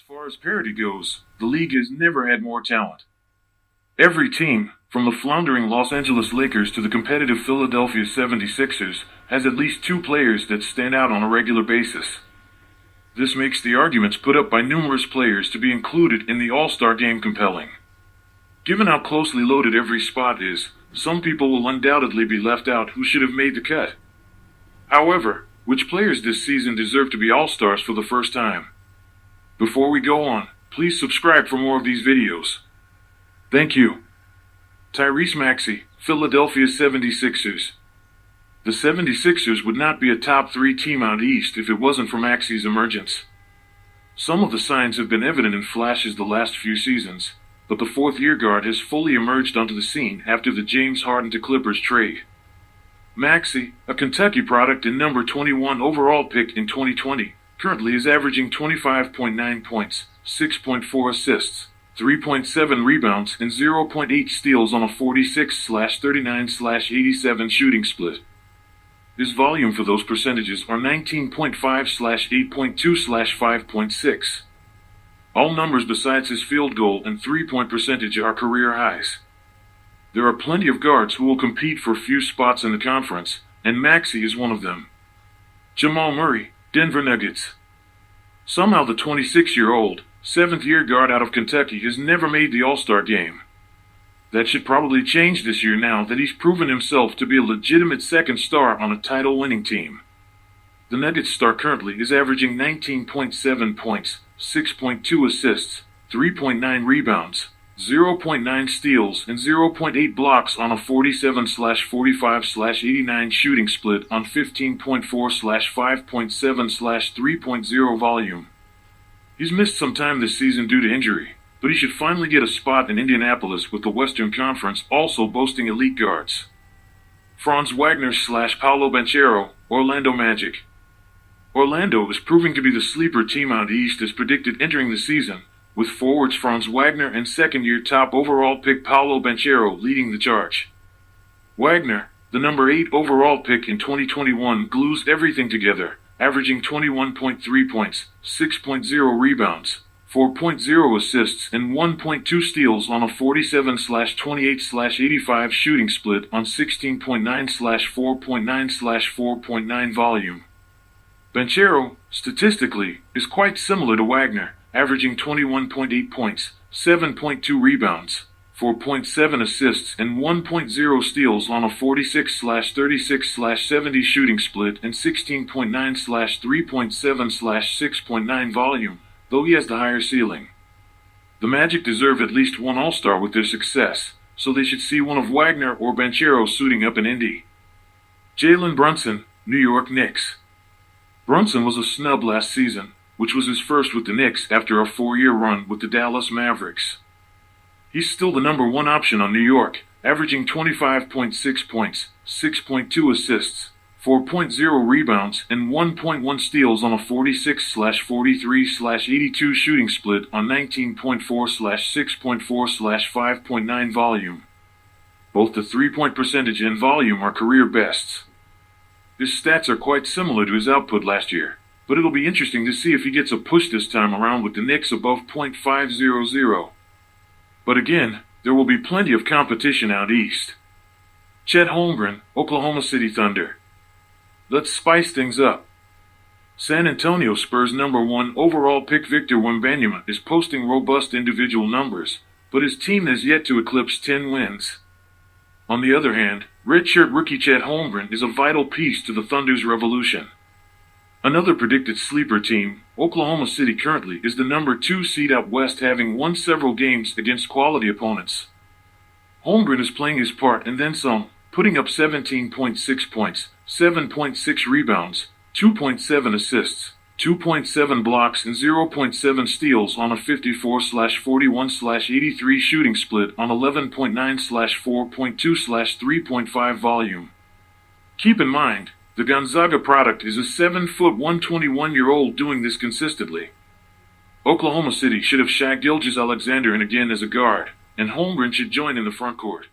far as parity goes, the league has never had more talent. Every team, from the floundering Los Angeles Lakers to the competitive Philadelphia 76ers, has at least two players that stand out on a regular basis. This makes the arguments put up by numerous players to be included in the All-Star game compelling. Given how closely loaded every spot is, some people will undoubtedly be left out who should have made the cut. However, which players this season deserve to be All-Stars for the first time? Before we go on, please subscribe for more of these videos. Thank you. Tyrese Maxey, Philadelphia 76ers. The 76ers would not be a top 3 team out east if it wasn't for Maxey's emergence. Some of the signs have been evident in flashes the last few seasons, but the fourth-year guard has fully emerged onto the scene after the James Harden to Clippers trade. Maxey, a Kentucky product and number 21 overall pick in 2020, currently is averaging 25.9 points, 6.4 assists, 3.7 rebounds, and 0.8 steals on a 46/39/87 shooting split. His volume for those percentages are 19.5/8.2/5.6. All numbers besides his field goal and three-point percentage are career highs. There are plenty of guards who will compete for few spots in the conference, and Maxey is one of them. Jamal Murray, Denver Nuggets. Somehow the 26-year-old, seventh-year guard out of Kentucky has never made the All-Star game. That should probably change this year now that he's proven himself to be a legitimate second star on a title-winning team. The Nuggets star currently is averaging 19.7 points, 6.2 assists, 3.9 rebounds, 0.9 steals, and 0.8 blocks on a 47/45/89 shooting split on 15.4/5.7/3.0 volume. He's missed some time this season due to injury, but he should finally get a spot in Indianapolis with the Western Conference also boasting elite guards. Franz Wagner/Paolo Banchero, Orlando Magic. Orlando is proving to be the sleeper team out east as predicted entering the season, with forwards Franz Wagner and second-year top overall pick Paolo Banchero leading the charge. Wagner, the number 8 overall pick in 2021, glues everything together, averaging 21.3 points, 6.0 rebounds, 4.0 assists, and 1.2 steals on a 47/28/85 shooting split on 16.9/4.9/4.9 volume. Banchero, statistically, is quite similar to Wagner, averaging 21.8 points, 7.2 rebounds, 4.7 assists, and 1.0 steals on a 46/36/70 shooting split and 16.9/3.7/6.9 volume, though he has the higher ceiling. The Magic deserve at least one All-Star with their success, so they should see one of Wagner or Banchero suiting up in Indy. Jalen Brunson, New York Knicks. Brunson was a snub last season, which was his first with the Knicks after a 4-year run with the Dallas Mavericks. He's still the number 1 option on New York, averaging 25.6 points, 6.2 assists, 4.0 rebounds, and 1.1 steals on a 46/43/82 shooting split on 19.4/6.4/5.9 volume. Both the three-point percentage and volume are career bests. His stats are quite similar to his output last year, but it'll be interesting to see if he gets a push this time around with the Knicks above .500. But again, there will be plenty of competition out east. Chet Holmgren, Oklahoma City Thunder. Let's spice things up. San Antonio Spurs number 1 overall pick Victor Wembanyama is posting robust individual numbers, but his team has yet to eclipse 10 wins. On the other hand, redshirt rookie Chet Holmgren is a vital piece to the Thunder's revolution. Another predicted sleeper team, Oklahoma City currently is the number 2 seed out west, having won several games against quality opponents. Holmgren is playing his part and then some, putting up 17.6 points, 7.6 rebounds, 2.7 assists, 2.7 blocks, and 0.7 steals on a 54/41/83 shooting split on 11.9/4.2/3.5 volume. Keep in mind, the Gonzaga product is a 7-foot 121-year-old doing this consistently. Oklahoma City should have Shai Gilgeous-Alexander in again as a guard, and Holmgren should join in the front court.